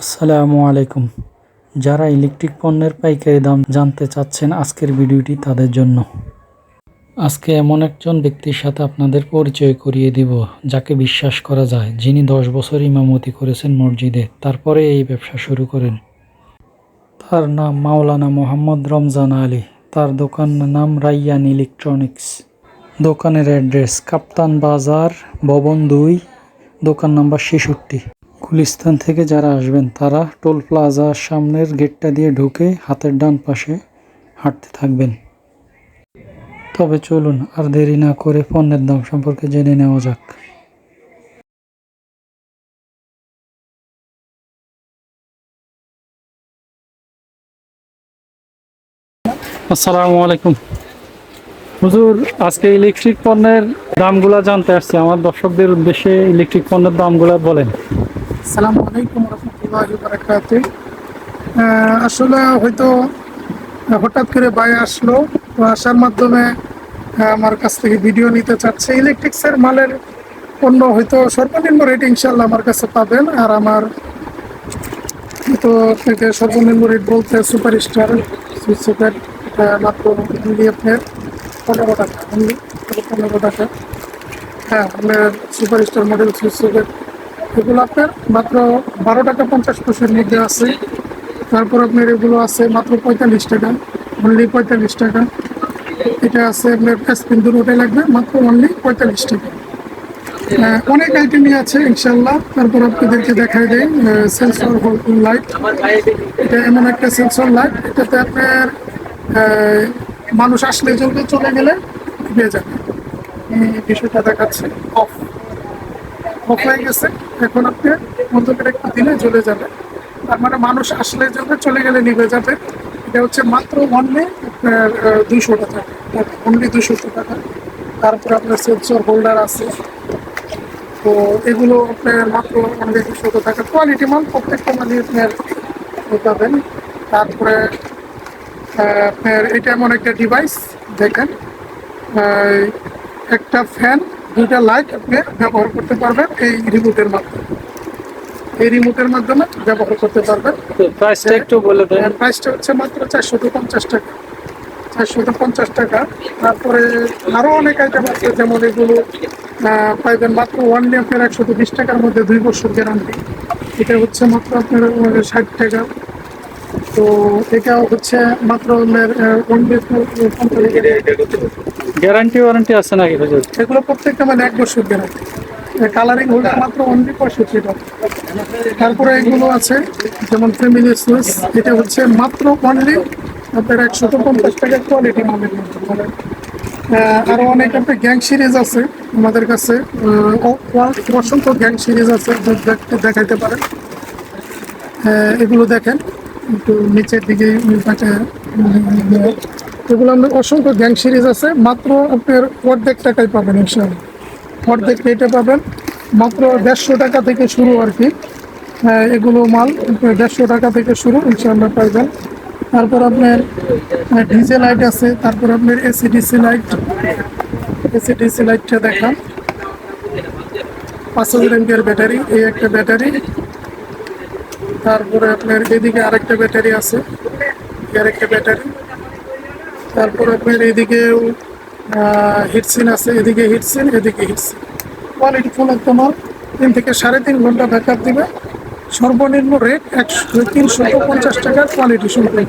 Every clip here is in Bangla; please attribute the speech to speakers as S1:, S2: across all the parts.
S1: আসসালামু আলাইকুম। যারা ইলেকট্রিক পণ্যের পাইকারি দাম জানতে চাচ্ছেন, আজকের ভিডিওটি তাদের জন্য। আজকে এমন একজন ব্যক্তির সাথে আপনাদের পরিচয় করিয়ে দিব যাকে বিশ্বাস করা যায়, যিনি 10 বছর ইমামতি করেছেন মসজিদে, তারপরে এই ব্যবসা শুরু করেন। তার নাম মাওলানা মোহাম্মদ রমজান আলী। তার দোকানের নাম রাইয়ান ইলেকট্রনিক্স। দোকানের অ্যাড্রেস কাপ্তান বাজার, ভবন 2, দোকান নাম্বার 66। গুলিস্তান থেকে যারা আসবেন তারা টোল প্লাজার সামনের গেটটা দিয়ে ঢুকে হাতের ডান পাশে হাঁটতে থাকবেন। তবে চলুন আর দেরি না করে পণ্যের দাম সম্পর্কে জেনে নেওয়া যাক। আসসালামু আলাইকুম হুজুর, আজকে ইলেকট্রিক পণ্যের দামগুলা জানতে আসছি। আমার দর্শকদের উদ্দেশ্যে ইলেকট্রিক পণ্যের দামগুলা বলেন।
S2: আসসালামু আলাইকুম রহমতুল্লাহি বারাকাতুহু। আসলে হয়তো হঠাৎ করে বাই আসলো, তো আসার মাধ্যমে আমার কাছ থেকে ভিডিও নিতে চাচ্ছে। ইলেকট্রিক্সের মালের পণ্য হয়তো সর্বনিম্ন রেট ইনশাল্লাহ আমার কাছে পাবেন। আর আমার তো থেকে সর্বনিম্ন রেট বলতে সুপার স্টার সুইচ সকেট মাত্র অনলি আপনার 15 টাকা, অনলি 15 টাকা। হ্যাঁ, আপনার super star model switch socket এগুলো আপনার মাত্র 12 টাকা 50 পয়সার মধ্যে আছে। তারপর আপনার এগুলো আছে মাত্র 45 টাকা, অনলি 45 টাকা। এটা আছে আপনার স্পিন দুটোটাই লাগবে মাত্র অনলি 45 টাকা। অনেক আইটেমই আছে ইনশাল্লাহ। তারপর আপনাদেরকে দেখাই দেয় সেন্সর লাইট। এটা এমন একটা সেন্সর লাইট, এটাতে আপনার মানুষ আসলে জ্বলবে, চলে গেলে পেয়ে যাবে। এই বিষয়টা দেখাচ্ছে অফ অফ হয়ে গেছে, এখন আপনি বন্ধ করে একটু দিলে জ্বলে যাবে। তার মানে মানুষ আসলে যাবে, চলে গেলে নিভে যাবে। এটা হচ্ছে মাত্র অনলি আপনার 200 টাকা, অনলি 200 টাকা। তারপরে আপনার সেন্সর হোল্ডার আছে, তো এগুলো আপনার মাত্র অনলি 200 টাকা। কোয়ালিটি মাল, প্রত্যেকটা মালই আপনার পাবেন। তারপরে আপনার এটা এমন একটা ডিভাইস দেখেন, একটা ফ্যান, 2টা লাইট আপনি ব্যবহার করতে পারবেন এই রিমোটের মাধ্যমে। এই রিমোটের মাধ্যমে ব্যবহার করতে পারবেন।
S1: প্রাইসটা একটু বলে দেন।
S2: প্রাইসটা হচ্ছে মাত্র 450 টাকা, 450 টাকা। তারপরে আরো অনেক আইটেম আছে, যেমন এগুলো পাইবেন মাত্র ওয়ানলি আপনার 120 টাকার মধ্যে 2 বছর গ্যারান্টি। এটা হচ্ছে মাত্র আপনার 60 টাকা। তো এটাও হচ্ছে মাত্র আপনার
S1: গ্যারান্টি ওয়ারেন্টি আছে নাকি হুজুর?
S2: এগুলো প্রত্যেকটা মানে 1 বছর গ্যারান্টি। কালারিং হোল্ডার মাত্র অনলি 65 টাকা। তারপরে এগুলো আছে যেমন ফ্যামিলি সুইচ, এটা হচ্ছে মাত্র অনলি আপনার 150 টাকা। কোয়ালিটি মানের মধ্যে মানে আরো অনেক আপনার গ্যাং সিরিজ আছে আমাদের কাছে। অসংখ্য গ্যাং সিরিজ আছে, দেখাইতে পারেন। এগুলো দেখেন একটু নিচের দিকে এগুলো আমাদের অসংখ্য গ্যাং সিরিজ আছে, মাত্র আপনার অর্ধেক টাকায় পাবেন ইনশাআল্লাহ। অর্ধেক রেটে পাবেন, মাত্র 150 টাকা থেকে শুরু আর কি। এগুলো মাল 150 টাকা থেকে শুরু ইনশাআল্লাহ পাইবেন। তারপর আপনার ডিজে লাইট আছে, তারপর আপনার এসিডিসি লাইট। এসিডিসি লাইটটা দেখান, 5000 এমপিআর ব্যাটারি, এই একটা ব্যাটারি। তারপরে আপনার এদিকে আরেকটা ব্যাটারি আছে, আরেকটা ব্যাটারি। তারপর আপনার এদিকেও হিটসিন আছে, এদিকে হিটসিন, এদিকে হিটসিন। কোয়ালিটি ফুল একটা মাল, 3 থেকে 3.5 ঘন্টা ব্যাকআপ দিবে। সর্বনিম্ন রেট 350 টাকার কোয়ালিটি সম্পূর্ণ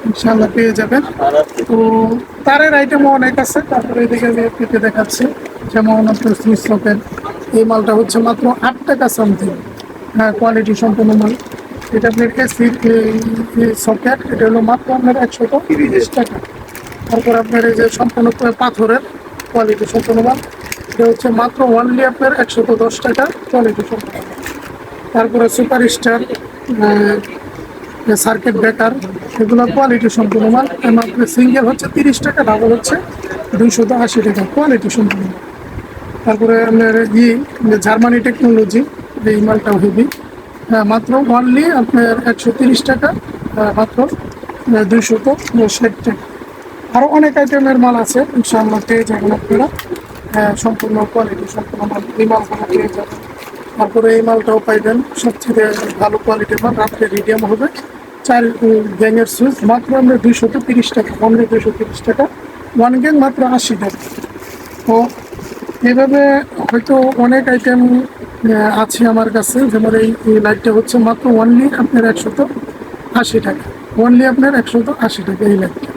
S2: ইনশাআল্লাহ পেয়ে যাবেন। তো তারের আইটেমও অনেক আছে। তারপরে এদিকে আমি আপনাকে দেখাচ্ছি, যেমন আপনার সুইচ সকেট, এই মালটা হচ্ছে মাত্র 8 টাকা সামথিং। হ্যাঁ, কোয়ালিটি সম্পূর্ণ মাল। এটা আপনার এসির সকেট, এটা হলো মাত্র আপনার 130 টাকা। তারপর আপনার এই যে সম্পূর্ণ পাথরের কোয়ালিটি সম্পূর্ণ মাল, এটা হচ্ছে মাত্র অনলি আপনার 110 টাকা কোয়ালিটি সম্পূর্ণ। তারপরে সুপার স্টার সার্কিট ব্রেকার, এগুলো কোয়ালিটি সম্পূর্ণ মাল। আপনার সিঙ্গেল হচ্ছে 30 টাকা, ডাবল হচ্ছে 280 টাকা, কোয়ালিটি সম্পূর্ণ। তারপরে আপনার জার্মানি টেকনোলজি, এই মালটাও হেভি। মাত্র অনলি আপনার 130 টাকা, মাত্র 260 টাকা। আরও অনেক আইটেমের মাল আছে ইনশাআল্লাহ পেয়ে যাবেন আপনারা। সম্পূর্ণ কোয়ালিটি সম্পূর্ণ মাল, এই মালগুলো পেয়ে যাবেন। তারপরে এই মালটাও পাইবেন, সবচেয়ে ভালো কোয়ালিটির মাল, রাত্রে রিডিয়াম হবে, 4 গ্যাংয়ের সুইচ, মাত্র আমরা 230 টাকা, অনলি 230 টাকা, 1 গ্যাং মাত্র 80 টাকা। তো এইভাবে হয়তো অনেক আইটেম আছে আমার কাছে, যেমন এই লাইটটা হচ্ছে মাত্র অনলি আপনার 180 টাকা, অনলি আপনার 180 টাকা এই লাইটটা,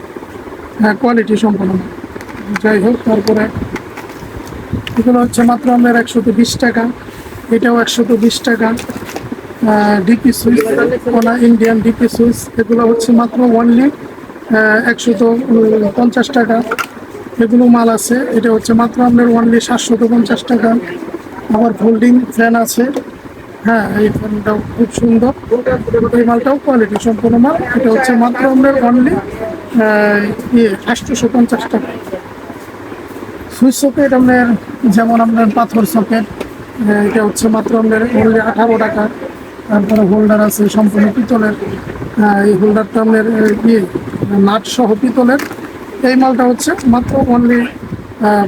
S2: হ্যাঁ কোয়ালিটি সম্পূর্ণ। যাই হোক, তারপরে এগুলো হচ্ছে মাত্র আপনার 120 টাকা, এটাও 120 টাকা। ডিপি সুইচ, কোনা ইন্ডিয়ান ডিপি সুইচ, এগুলো হচ্ছে মাত্র অনলি 150 টাকা। এগুলো মাল আছে, এটা হচ্ছে মাত্র আপনার অনলি 750 টাকা। আবার ফোল্ডিং ফ্যান আছে, হ্যাঁ এই ফ্যানটাও খুব সুন্দর, এই মালটাও কোয়ালিটি সম্পূর্ণ মাল, এটা হচ্ছে মাত্র আপনার অনলি 850 টাকা। সুইচ সকেট আপনার, যেমন আপনার পাথর সকেট, এটা হচ্ছে মাত্র আপনার অনলি 18 টাকা। তারপরে হোল্ডার আছে সম্পূর্ণ পিতলের, এই হোল্ডারটা আপনার নাট সহ পিতলের, এই মালটা হচ্ছে মাত্র অনলি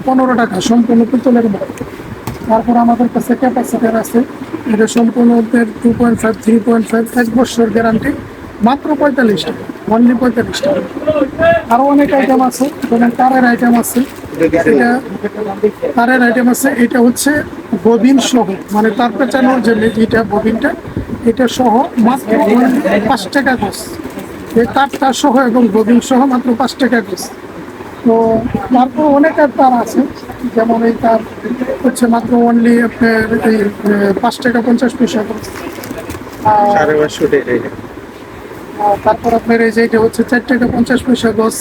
S2: 15 টাকা, সম্পূর্ণ পিতলের মাল। তারপর আমাদের কাছে ক্যাপাসিটার আছে, এটা সম্পূর্ণ 2.5 3.5 1 বছর গ্যারান্টি, মাত্র 45 টাকা, অনলি 45 টাকা। আরও অনেক আইটেম আছে, যেমন তারের আইটেম আছে, এটা তারের আইটেম আছে, এটা হচ্ছে ববিন সহ, মানে তার পেঁচানোর যে এটা ববিনটা, এটা সহ মাত্র 5 টাকা গোছ, এই তারটা সহ এবং ববিন সহ মাত্র 5 টাকা গোছ। তো তারপর অনেক তার আছে, যেমন এই তার হচ্ছে মাত্র অনলি আপনার এই 5 টাকা 50 পয়সা গোছ। তারপর আপনার এই যে এটা হচ্ছে 4 টাকা 50 পয়সা গোছ।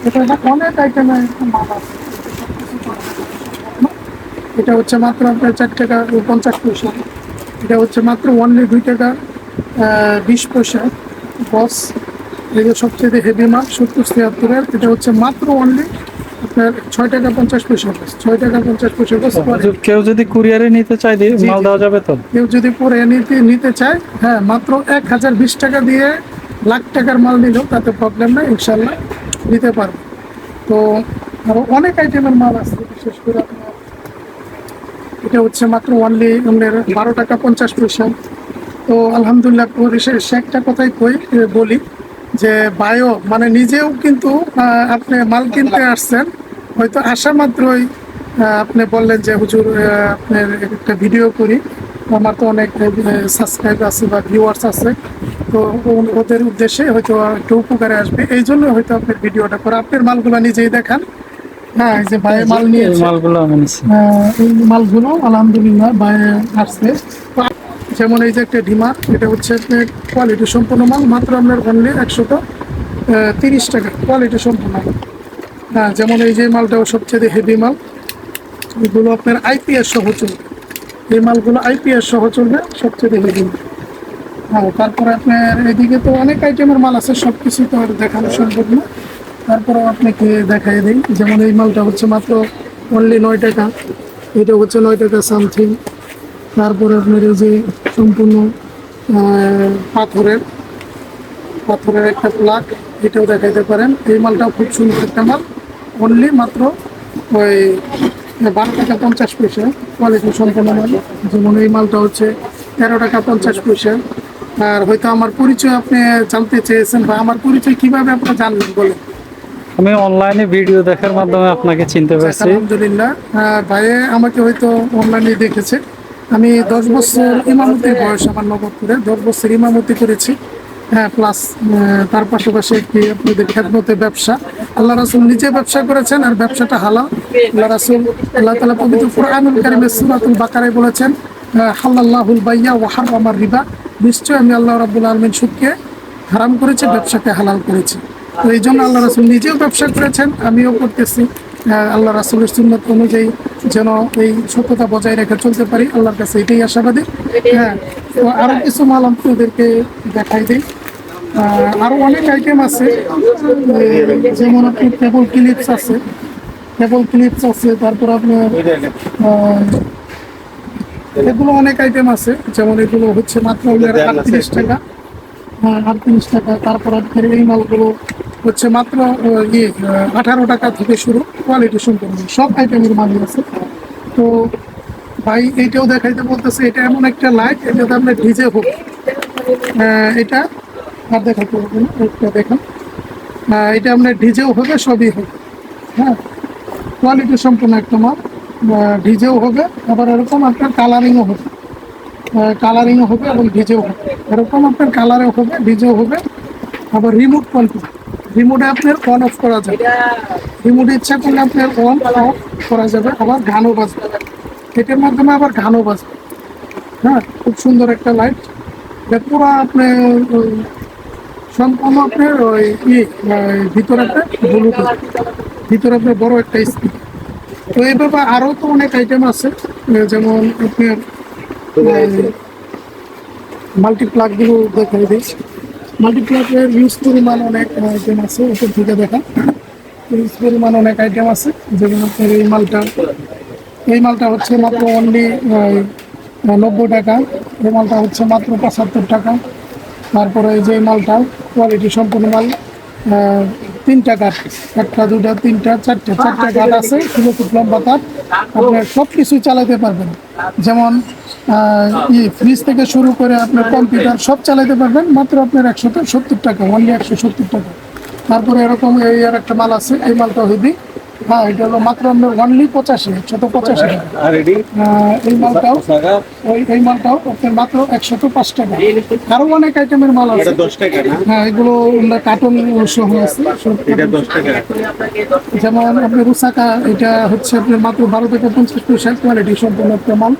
S2: এটা অনেক আইটেমের মাল আছে, এটা হচ্ছে মাত্র আপনার 4 টাকা 50 পয়সা, এটা হচ্ছে মাত্র অনলি 2 টাকা 20 পয়সা বস। এই যে সবচেয়ে হেভি মাল 70-73-এর, এটা হচ্ছে মাত্র অনলি আপনার 6 টাকা 50 পয়সা বস, 6 টাকা 50 পয়সা বস।
S1: কেউ যদি কুরিয়ারে নিতে চায় মাল দেওয়া যাবে তো?
S2: কেউ যদি পরে নিতে চায়, হ্যাঁ মাত্র 1020 টাকা দিয়ে লাখ টাকার মাল নিলেও তাতে প্রবলেম নেই, ইনশাল্লাহ নিতে পারবে। তো আরও অনেক আইটেমের মাল আছে, বিশেষ করে আপনার এটা হচ্ছে মাত্র অনলি আপনার 12 টাকা 50 পয়সা। তো আলহামদুলিল্লাহ, সে একটা কথাই বলি যে বায়ো মানে নিজেও কিন্তু আপনি মাল কিনতে আসছেন, হয়তো আসা মাত্রই আপনি বললেন যে হুজুর আপনার একটা ভিডিও করি, আমার তো অনেক সাবস্ক্রাইব আছে বা ভিউয়ার্স আছে, তো ওদের উদ্দেশ্যে হয়তো একটু উপকারে আসবে, এই জন্য হয়তো আপনার ভিডিওটা করে, আপনার মালগুলো নিজেই দেখান। হ্যাঁ, এই যে বাইরে মাল নিয়েছে, এই মালগুলো আলহামদুলিল্লাহ বাইরে আসছে। যেমন এই যে একটা ডিমার, এটা হচ্ছে আপনার কোয়ালিটি সম্পূর্ণ মাল, মাত্র আপনার অনলি 130 টাকা, কোয়ালিটি সম্পূর্ণ। হ্যাঁ, যেমন এই যে মালটাও সবচেয়ে হেভি মাল, এগুলো আপনার আইপিএস সহ চলবে, এই মালগুলো আইপিএস সহ চলবে, সবচেয়ে হেভি মাল। হ্যাঁ, তারপরে আপনার এদিকে তো অনেক আইটেমের মাল আছে, সব কিছু তো আর দেখানো সম্ভব না, তারপরেও আপনাকে দেখাই দিই। যেমন এই মালটা হচ্ছে মাত্র অনলি 9 টাকা, এটা হচ্ছে 9 টাকা সামথিং। তারপরে আপনার এই যে সম্পূর্ণ পাথরের একটা প্লাগ, এটাও দেখাইতে পারেন, এই মালটাও খুব সুন্দর একটা মাল, অনলি মাত্র ওই 12 টাকা 50 পয়সা, কোয়ালিটি সম্পূর্ণ মাল। যেমন এই মালটা হচ্ছে 13 টাকা 50 পয়সা। আর হয়তো আমার পরিচয় আপনি জানতে চেয়েছেন, বা আমার পরিচয় কিভাবে আপনি জানলেন বলেন?
S1: আমি অনলাইনে ভিডিও দেখার মাধ্যমে আপনাকে চিনতে পারছি।
S2: আলহামদুলিল্লাহ, ভাইয়ে আমাকে হয়তো অনলাইনে দেখেছে। আমি 10 বছর ইমামতির বয়স আমার নবপুরে, 10 বছর ইমামতি করেছি। হ্যাঁ, প্লাস তার পাশাপাশি একটি আপনাদের খেদমতের ব্যবসা, আল্লাহ রাসূল নিজে ব্যবসা করেছেন, আর ব্যবসাটা হালাল। আল্লাহ রাসূল আল্লাহ তাআলা পবিত্র কুরআনুল কারীমের সূরাতুল বাকারায় বলেছেন, হালাল্লাহুল বাইয়া ওয়া হারামার রিবা, নিশ্চয় আমি আল্লাহ রাব্বুল আলামিন সুদকে হারাম করেছি, ব্যবসাকে হালাল করেছি। তো এই জন্য আল্লাহ রাসূল নিজেও ব্যবসা করেছেন, আমিও করতেছি। আল্লাহ রাসূলের সুন্নাত অনুযায়ী যেন এই সত্যতা বজায় রেখে চলতে পারি, আল্লাহর কাছে এটাই আশাবাদী। হ্যাঁ, তো আরও কিছু মাল আপনাদেরকে দেখাই দিই। আরও অনেক আইটেম আছে, যেমন আপনি টেবল ক্লিপস আছে, তারপর আপনার এগুলো অনেক আইটেম আছে। যেমন এগুলো হচ্ছে মাত্র 38 টাকা, 38 টাকা। তারপর আপনার এই মালগুলো হচ্ছে মাত্র 18 টাকা থেকে শুরু, কোয়ালিটি সম্পূর্ণ সব আইটেমের মালই আছে। তো ভাই এইটাও দেখাইতে বলতেছে, এটা এমন একটা লাইট, এটাতে আপনার ভিজে হোক, এটা আর দেখাতে হবে না, এটা দেখেন, এটা আপনার ডিজেও হবে, সবই হবে। হ্যাঁ, কোয়ালিটি সম্পূর্ণ একটা মাল, ডিজেও হবে, আবার এরকম আপনার কালারিংও হবে, কালারিংও হবে এবং ডিজেও হবে, এরকম আপনার কালারেও হবে, ডিজেও হবে। আবার রিমোট কন্ট্রোল, রিমোটে আপনার অন অফ করা যাবে, রিমোটে ইচ্ছা করলে আপনার অন অফ করা যাবে, আবার গানও বাজবে, এটার মাধ্যমে আবার গানও বাজবে। হ্যাঁ, খুব সুন্দর একটা লাইট, এটা পুরো আপনার সম্পূর্ণ আপনার ওই ভিতরে একটা ব্লুটুথ, ভিতরে আপনার বড় একটা স্পিকার। তো এইভাবে আরও তো অনেক আইটেম আছে, যেমন আপনার মাল্টিপ্লাগগুলো দেখাই দিই। মাল্টিপ্লাগের ইউজ পরিমাণ অনেক আইটেম আছে, উপর থেকে দেখা ইউজ পরিমাণ অনেক আইটেম আছে। যেমন আপনার এই মালটা হচ্ছে মাত্র অনলি 90 টাকা, এই মালটা হচ্ছে মাত্র 75 টাকা। তারপরে এই যে মালটা কোয়ালিটি সম্পূর্ণ মাল, 3 টাকা, একটা দুটা তিনটা চারটে কাঠ আছে, 6 ফুট লম্বা কাঠ, আপনার সব কিছুই চালাতে পারবেন। যেমন ফ্রিজ থেকে শুরু করে আপনার কম্পিউটার সব চালাতে পারবেন মাত্র আপনার 170 টাকা, অনলি 170 টাকা। তারপরে এরকম এই আর একটা মাল আছে, এই মালটা হইবি, হ্যাঁ এটা হলো মাত্র আপনার অনলি 185 টাকা। এই মালটাও আপনার মাত্র 105 টাকা। আরো অনেক আইটেমের মাল আছে, হ্যাঁ এগুলো কার্টুন সহ আছে সব। যেমন আপনার রুসাকা, এটা হচ্ছে আপনার মাত্র 12 থেকে 50 পয়সা, কোয়ালিটি সম্পূর্ণ একটা মাল,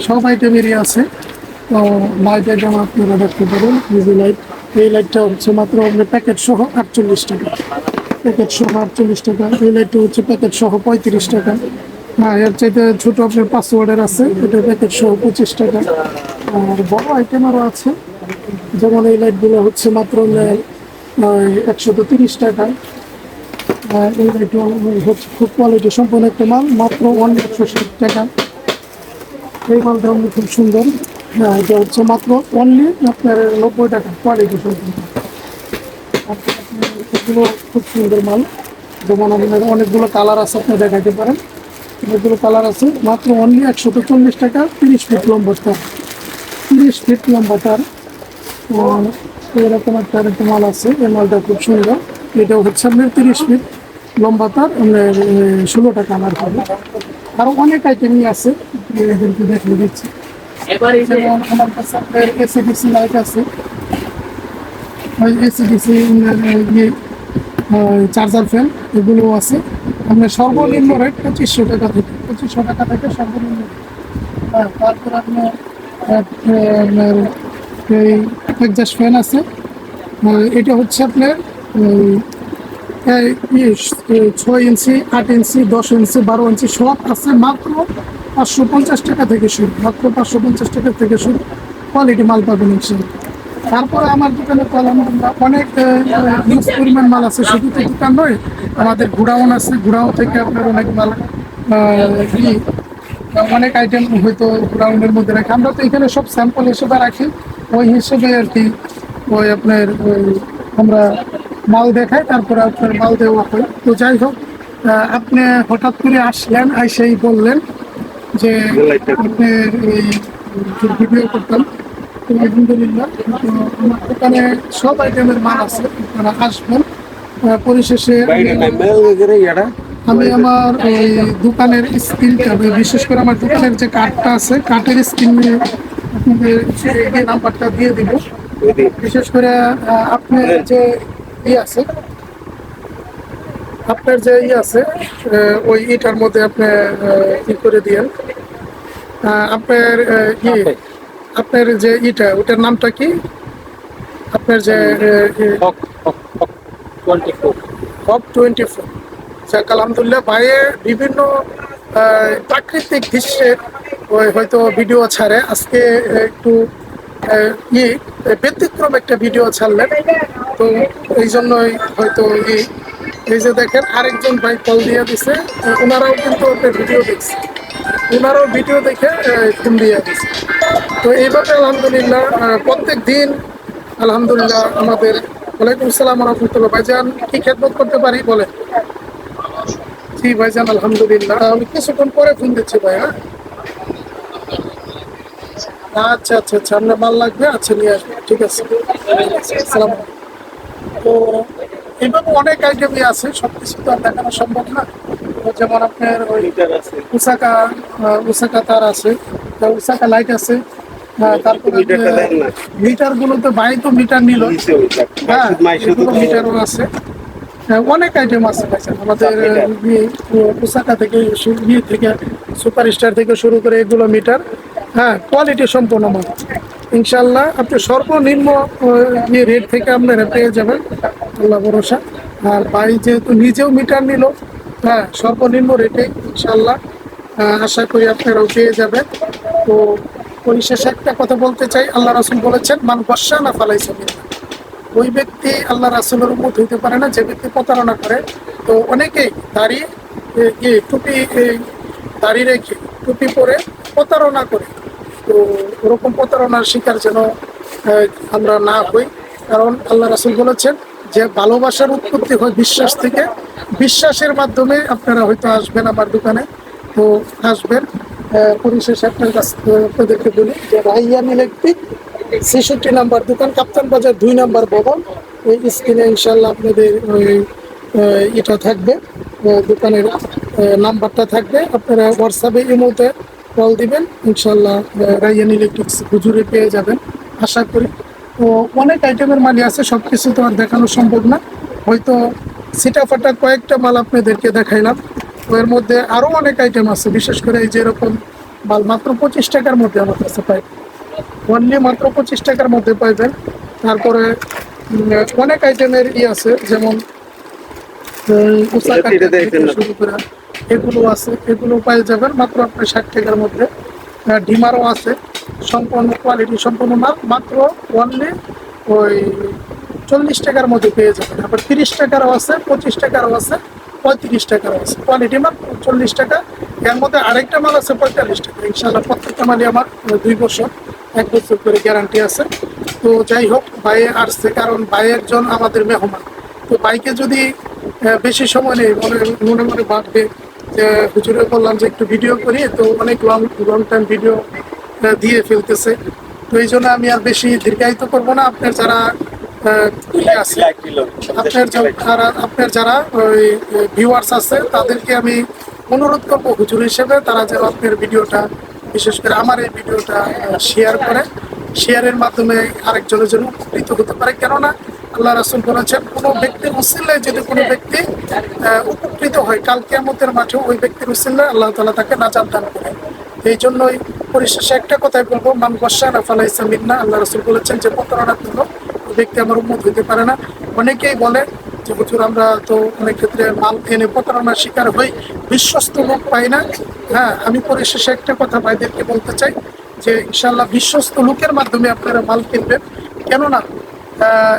S2: সব আইটেমেরই আছে। তো লাইট আইটেম আপনারা দেখতে পারেন, ইজি লাইট, এই লাইটটা হচ্ছে মাত্র আপনার প্যাকেট সহ 48 টাকা, প্যাকেট সহ 48 টাকা। এই লাইটটা হচ্ছে প্যাকেট সহ 35 টাকা। হ্যাঁ, এর চাইতে ছোটো আপনার পাসওয়ার্ডের আছে, এটা প্যাকেট সহ 25 টাকা। আর বড় আইটেম আরও আছে, যেমন এই লাইটগুলো হচ্ছে মাত্র 130 টাকা। এই লাইটটা হচ্ছে খুব কোয়ালিটি সম্পূর্ণ একটা মাল, মাত্র 160 টাকা। এই মালটা খুব সুন্দর, হ্যাঁ এটা হচ্ছে মাত্র অনলি আপনার 90 টাকা, কোয়ালিটি সম্পূর্ণ। এগুলো খুব সুন্দর মাল, যেমন আপনার অনেকগুলো কালার আছে, আপনি দেখাতে পারেন, অনেকগুলো কালার আছে, মাত্র অনলি 140 টাকা। 30 ফিট লম্বা তার, 30 ফিট লম্বা তার, এরকম একটা মাল আছে, এই মালটা খুব সুন্দর। এটাও হচ্ছে আপনার 30 ফিট লম্বা তার, আপনার 16 টাকা কালার হবে। আরও অনেক আইটেমই আছে, এদেরকে দেখে দিচ্ছি। যেমন আমার কাছে আপনার এসিডিসি লাইট আছে, এসিডিসি চার্জার ফ্যান, এগুলো আছে। আপনার সর্বনিম্ন রেট 2500 টাকা থেকে, 2500 টাকা থেকে সর্বনিম্ন। তারপর আপনার আপনার এই এক্সজস্ট ফ্যান আছে, এটা হচ্ছে আপনার 6 ইঞ্চি, 8 ইঞ্চি, 10 ইঞ্চি, 12 ইঞ্চি সব আছে, মাত্র 550 টাকা থেকে শুরু, মাত্র 550 টাকা থেকে শুরু, কোয়ালিটি মাল পাবেন ইনশাল্লাহ। তারপরে আমার দোকানে তো আলহামদুলিল্লাহ অনেক হিউজ পরিমাণ মাল আছে, শুধু তো দোকান নয়, আমাদের গোডাউন আছে, গোডাউন থেকে আপনার অনেক মাল, অনেক আইটেম হয়তো গোডাউনের মধ্যে রাখি, আমরা তো এখানে সব স্যাম্পল হিসেবে রাখি, ওই হিসেবে আর কি, ওই আপনার আমরা মাল দেখাই, তারপরে আপনার মাল দেওয়া হয়। তো যাই হোক, আপনি হঠাৎ করে আসলেন, সেই বললেন যে আপনি এই ভিডিও করতাম, তো আলহামদুলিল্লাহ। তো আমার দোকানে সব আইটেমের মাল আছে, আপনারা আসবেন। পরিশেষে আমি আমার এই দোকানের স্ক্রিনটা, বিশেষ করে আমার দোকানের যে কার্ডটা আছে, কার্ডের স্ক্রিনে আপনাদের এই নাম্বারটা দিয়ে দিব। বিশেষ করে আপনার যে আছে, আপনার যে আছে ওই ইটার মধ্যে আপনি ই করে দিয়েন। আপনার আপনার যে ইটা, ওটার নামটা কি? আপনার যে হক 24। যাক আলহামদুলিল্লাহ, ভাইয়ের বিভিন্ন প্রাকৃতিক দৃশ্যের হয়তো ভিডিও ছাড়ে, আজকে একটু ব্যতিক্রম একটা ভিডিও ছাড়লেন, তো এই জন্যই হয়তো এই যে দেখেন আরেকজন ভাই কল দিয়ে দিছে, ওনারাও কিন্তু একটা ভিডিও দেখছে, ওনারাও ভিডিও দেখে ফোন দিয়ে দিছে। তো এইভাবে আলহামদুলিল্লাহ প্রত্যেক দিন আলহামদুলিল্লাহ আমাদের। ওয়ালাইকুম আসসালাম রহমতুল্লাহ। ভাইজান কি খেদমত করতে পারি বলে? জি ভাইজান আলহামদুলিল্লাহ, আমি কিছুক্ষণ পরে ফোন দিচ্ছি ভাই। হ্যাঁ। আচ্ছা আচ্ছা আচ্ছা, আপনার মাল লাগবে, আচ্ছা নিয়ে আসবেন, ঠিক আছে। আসসালামু আলাইকুম। তো এভাবে অনেক আইটেমই আছে, সবকিছু তো আর দেখানো সম্ভব না। তো যেমন আপনার ওই উসাকা, উসাকা তার আছে, উসাকা লাইট আছে, তারপরে মিটার গুলো তো ভাই তো মিটার নিল, হ্যাঁ এগুলো মিটারও আছে। হ্যাঁ, অনেক আইটেম আছে ভাইজান আমাদের পোশাকা থেকে ইয়ে থেকে সুপার স্টার থেকে শুরু করে এগুলো মিটার, হ্যাঁ কোয়ালিটি সম্পূর্ণ মাল। ইনশাল্লাহ আপনি সর্বনিম্ন ইয়ে রেট থেকে আপনারা পেয়ে যাবেন, আল্লাহ ভরসা। আর ভাই যেহেতু নিজেও মিটার নিল, হ্যাঁ সর্বনিম্ন রেটে ইনশাল্লাহ আশা করি আপনারাও পেয়ে যাবেন। তো পরিশেষে একটা কথা বলতে চাই, আল্লাহ রাসূল বলেছেন মান গস্যা না ফালাইসা মিন্না। ওই ব্যক্তি আল্লাহ রাসূলের উম্মত হইতে পারে না যে ব্যক্তি প্রতারণা করে। তো অনেকেই দাড়ি টুপি দাড়ি রেখে টুপি পরে প্রতারণা করে। তো ওরকম প্রতারণার শিকার যেন আমরা না হই, কারণ আল্লাহ রাসূল বলেছেন যে ভালোবাসার উৎপত্তি হয় বিশ্বাস থেকে, বিশ্বাসের মাধ্যমে আপনারা হয়তো আসবেন আমার দোকানে। তো আসবেন। পরিশেষে আপনার কাছ আপনাদেরকে বলি যে রাইয়ান ইলেকট্রিক ৬৬ নাম্বার দোকান, কাপ্তান বাজার ২ নাম্বার ভবন। এই স্ক্রিনে ইনশাল্লাহ আপনাদের ওই এটা থাকবে, দোকানের নাম্বারটা থাকবে, আপনারা হোয়াটসঅ্যাপে ইমোতে কল দিবেন, ইনশাল্লাহ রাইয়ান ইলেকট্রিক্স হুজুরে পেয়ে যাবেন আশা করি। তো অনেক আইটেমের মালই আছে, সব কিছু তো আর দেখানো সম্ভব না, হয়তো সিটাফাটা কয়েকটা মাল আপনাদেরকে দেখাইলাম। তো এর মধ্যে আরও অনেক আইটেম আছে, বিশেষ করে এই যে এরকম মাল মাত্র 25 টাকার মধ্যে আমার কাছে পাই, অনলি মাত্র 25 টাকার মধ্যে পাইবেন। তারপরে অনেক আইটেমের আছে, যেমন পোশাক থেকে শুরু করে এগুলো আছে, এগুলো পেয়ে যাবেন মাত্র আপনার 60 টাকার মধ্যে। ডিমারও আছে, সম্পূর্ণ কোয়ালিটি সম্পূর্ণ মাল, মাত্র অনলি ওই 40 টাকার মধ্যে পেয়ে যাবেন। আবার 30 টাকারও আছে, 25 টাকারও আছে, 35 টাকারও আছে, কোয়ালিটি মাল 40 টাকা। এর মধ্যে আরেকটা মাল আছে 45 টাকা। ইনশাল্লাহ প্রত্যেকটা মালই আমার 2 বছর 1 বছর করে গ্যারান্টি আছে। তো যাই হোক, ভাইয়ে আসছে কারণ ভাই একজন আমাদের মেহমান। তো ভাইকে যদি বেশি সময় নেই, মনে মনে মনে ভাববে যে হুজুরে বললাম যে একটু ভিডিও করি, তো অনেক লং লং টাইম ভিডিও দিয়ে ফেলতেছে। তো এই জন্য আমি আর বেশি দীর্ঘায়িত করবো না। আপনার যারা আছে, আপনার যারা ওই ভিউয়ার্স আছে, তাদেরকে আমি অনুরোধ করবো হুজুর হিসেবে তারা যেন আপনার ভিডিওটা, বিশেষ করে আমার এই ভিডিওটা শেয়ার করে, শেয়ারের মাধ্যমে আরেকজনের জন্য উপকৃত হতে পারে। কেননা আল্লাহ রাসূল বলেছেন কোনো ব্যক্তির উসিলায় যদি কোনো ব্যক্তি উপকৃত হয়, কাল কিয়ামতের মাঠে ওই ব্যক্তির উসিলায় আল্লাহ তাআলা তাকে নাজাত দান করে। এই জন্যই পরিশেষে একটা কথাই বলবো, মান গস্যানা ফালাইসা মিন্না। আল্লাহ রাসূল বলেছেন যে প্রতারণা করলো ওই ব্যক্তি আমার উম্মত হইতে পারে না। অনেকেই বলে যে হুজুর আমরা তো অনেক ক্ষেত্রে মাল এনে প্রতারণার শিকার হই, বিশ্বস্ত লোক পাই না। হ্যাঁ, আমি পরিশেষে একটা কথা ভাইদেরকে বলতে চাই যে ইনশাল্লাহ বিশ্বস্ত লোকের মাধ্যমে আপনারা মাল কিনবেন। কেননা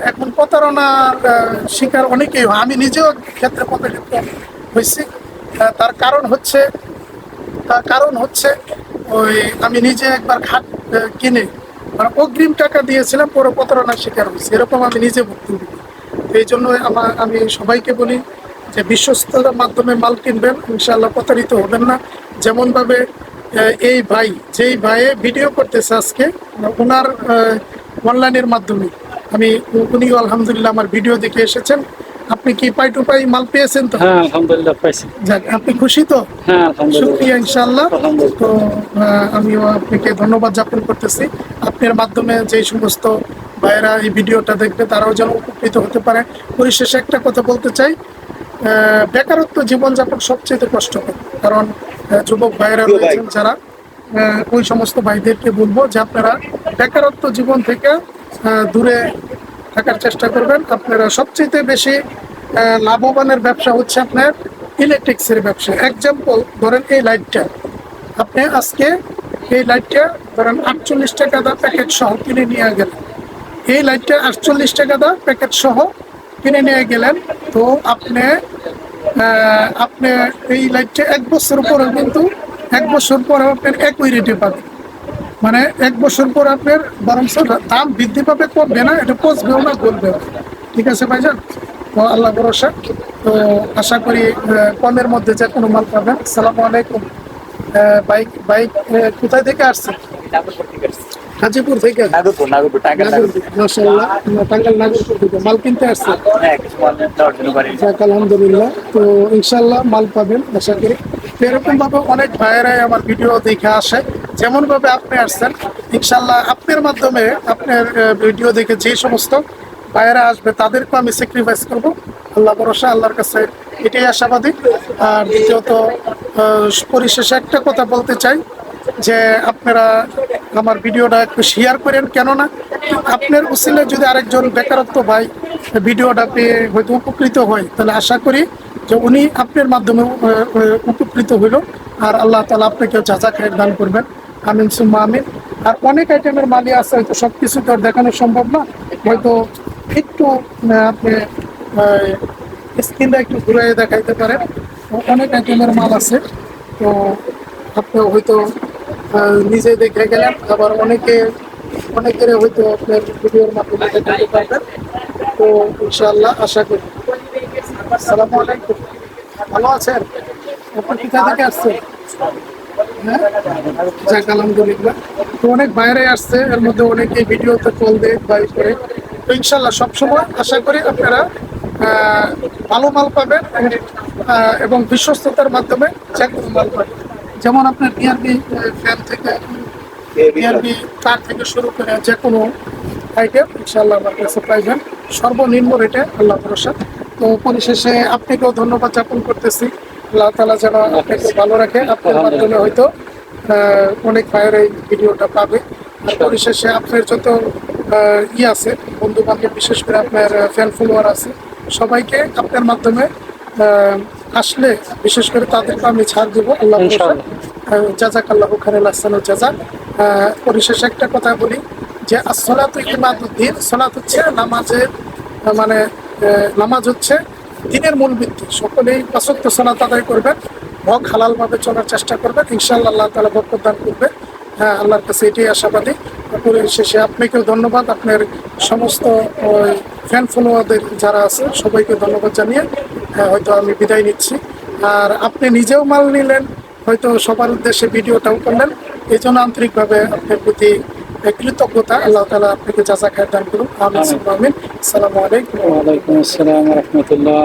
S2: এখন প্রতারণার শিকার অনেকেই হয়, আমি নিজেও ক্ষেত্রে প্রতারিত হয়েছি। তার কারণ হচ্ছে ওই আমি নিজে একবার খাট কিনে মানে অগ্রিম টাকা দিয়েছিলাম, পরে প্রতারণার শিকার হয়েছি, এরকম আমি নিজে ভুক্তভোগী। এই জন্য আমি সবাইকে বলি যে বিশ্বস্ততার মাধ্যমে মাল কিনবেন, ইনশাআল্লাহ প্রতারিত হবেন না। যেমনভাবে এই ভাই যেই ভাইয়ে ভিডিও করতেছে আজকে, ওনার অনলাইনের মাধ্যমে উনিও আলহামদুলিল্লাহ আমার ভিডিও দেখে এসেছেন। আপনি কি পাই টু পাই মাল পেয়েছেন তো?
S1: হ্যাঁ আলহামদুলিল্লাহ পাইছি।
S2: যাক, আপনি খুশি তো?
S1: হ্যাঁ আলহামদুলিল্লাহ।
S2: শুকরিয়া ইনশাআল্লাহ।
S1: আলহামদুলিল্লাহ।
S2: তো আমিও আপনাকে ধন্যবাদ জ্ঞাপন করতেছি। আপনার মাধ্যমে যে সমস্ত ভাইয়েরা এই ভিডিওটা দেখবে তারাও যেন উপকৃত হতে পারে। পরিশেষে একটা কথা বলতে চাই, বেকারত্ব জীবনযাপন সবচেয়ে কষ্টকর, কারণ যুবক ভাইয়েরা রয়েছেন যারা, ওই সমস্ত ভাইদেরকে বলবো যে আপনারা বেকারত্ব জীবন থেকে দূরে থাকার চেষ্টা করবেন। আপনারা সবচেয়ে বেশি লাভবানের ব্যবসা হচ্ছে আপনার ইলেকট্রিক্সের ব্যবসা। এক্সাম্পল ধরেন এই লাইটটা, আপনি আজকে এই লাইটটা ধরেন 48 টাকা দা প্যাকেট সহ কিনে নিয়ে গেলেন, এই লাইটটা 48 টাকা দা প্যাকেট সহ কিনে নিয়ে গেলেন। তো আপনি এই লাইটটা 1 বছর পরে কিন্তু 1 বছর পরে আপনার একই রেটে পাবেন। মানে 1 বছর পর আপনার বরং দাম বৃদ্ধি পাবে, কমবে না, এটা পচবেও না, গলবেও না। ঠিক আছে ভাইজান? তো আল্লাহ ভরসা। তো আশা করি কমের মধ্যে যে কোনো মাল পাবেন। আসসালামু আলাইকুম। বাইক কোথায় থেকে আসছে? গাজীপুর থেকে
S3: নাগরপুর টাঙ্গাইল
S2: নাগরপুর, মাশাআল্লাহ, টাঙ্গাইল নাগরপুর থেকে মাল কিনতে আসছে।
S3: হ্যাঁ কিছু মাল নেওয়ার জন্য বাড়ি
S2: যাক, আলহামদুলিল্লাহ। তো ইনশাল্লাহ মাল পাবেন আশা করি। তো এরকম ভাবে অনেক ভাইয়েরাই আমার ভিডিও দেখে আসে, যেমন ভাবে আপনি আসছেন। ইনশাল্লাহ আপনার মাধ্যমে, আপনার ভিডিও দেখে যে সমস্ত ভাইয়েরা আসবে তাদেরকে আমি স্যাক্রিফাইস করব। আল্লাহ ভরসা, আল্লাহর কাছে এটাই আশাবাদী। আর দ্বিতীয়ত পরিশেষে একটা কথা বলতে চাই যে আপনারা আমার ভিডিওটা একটু শেয়ার করেন, কেননা আপনার উসিলে যদি আরেকজন বেকারত্ব ভাই ভিডিওটা পেয়ে হয়তো উপকৃত হয়, তাহলে আশা করি যে উনি আপনার মাধ্যমে উপকৃত হইল। আর আল্লাহ তাআলা আপনাকেও যা খায়ের দান করবেন, আমিন সুম্মা আমিন। আর অনেক আইটেমের মালই আছে, হয়তো সব কিছু তো আর দেখানো সম্ভব না, হয়তো একটু আপনি স্ক্রিনটা একটু ঘুরে দেখাইতে পারেন। অনেক আইটেমের মাল আছে, তো আপনি হয়তো নিজে দেখে গেলেন, আবার অনেকের হয়তো আপনার ভিডিওর মাধ্যমে দেখাতে পারবেন। তো ইনশাআল্লাহ আশা করি। আসসালামু আলাইকুম, ভালো আছেন? আপনি কোথা থেকে আসছেন? হ্যাঁ, যাক আলহামদুলিল্লাহ। তো অনেক বাইরে আসছে, এর মধ্যে অনেকে ভিডিওতে কল দেয় বাই করে। তো ইনশাল্লাহ সবসময় আশা করি আপনারা ভালো মাল পাবেন এবং বিশ্বস্ততার মাধ্যমে যে কোনো মাল পাবেন। যেমন আপনার বিআরবি ফ্যান থেকে, বিআরবি কার থেকে শুরু করে যে কোনো আইটেম ইনশাল্লাহ আমার কাছে পাইবেন সর্বনিম্ন রেটে, আল্লাহ ভরসা। তো পরিশেষে আপনাকেও ধন্যবাদ জ্ঞাপন করতেছি। আল্লাহ তাআলা যেন আপনাকে ভালো রাখে। আপনার মাধ্যমে হয়তো অনেক ভাইয়ের এই ভিডিওটা পাবে। আর পরিশেষে আপনার যত আছে বন্ধু বান্ধব, বিশেষ করে আপনার ফ্যান ফলোয়ার আছে, সবাইকে আপনার মাধ্যমে আসলে বিশেষ করে তাদেরকে আমি ছাড় দেবো, আল্লাহ ভরসা। জাযাকাল্লাহু খাইরাল আহসানুল জাযা। পরিশেষে একটা কথা বলি যে আসসালাতু ইমাদুদ্দিন, সালাত হচ্ছে নামাজের মানে নামাজ হচ্ছে দিনের মূল ভিত্তি। সকলেই ৫ ওয়াক্ত সালাত আদায় করবেন, হক হালাল ভাবে চলার চেষ্টা করবেন, ইনশাআল্লাহ আল্লাহ তাআলা বরকত দান করবে। হ্যাঁ, আল্লাহর কাছে এটাই আশাবাদী। পরিশেষে আপনাকেও ধন্যবাদ, আপনার সমস্ত ফ্যান ফলোয়ারদের যারা আছে সবাইকে ধন্যবাদ জানিয়ে হয়তো আমি বিদায় নিচ্ছি। আর আপনি নিজেও মাল নিলেন, হয়তো সবার উদ্দেশ্যে ভিডিওটাও করলেন, এই জন্য আন্তরিকভাবে আপনার প্রতি কৃতজ্ঞতা। আল্লাহ তাআলা আপনাকে জাযা খায়ের দান করুন, আমিন সুম্মা আমিন। আসসালামু আলাইকুম।
S1: ওয়ালাইকুম আসসালাম ওয়া রাহমাতুল্লাহ।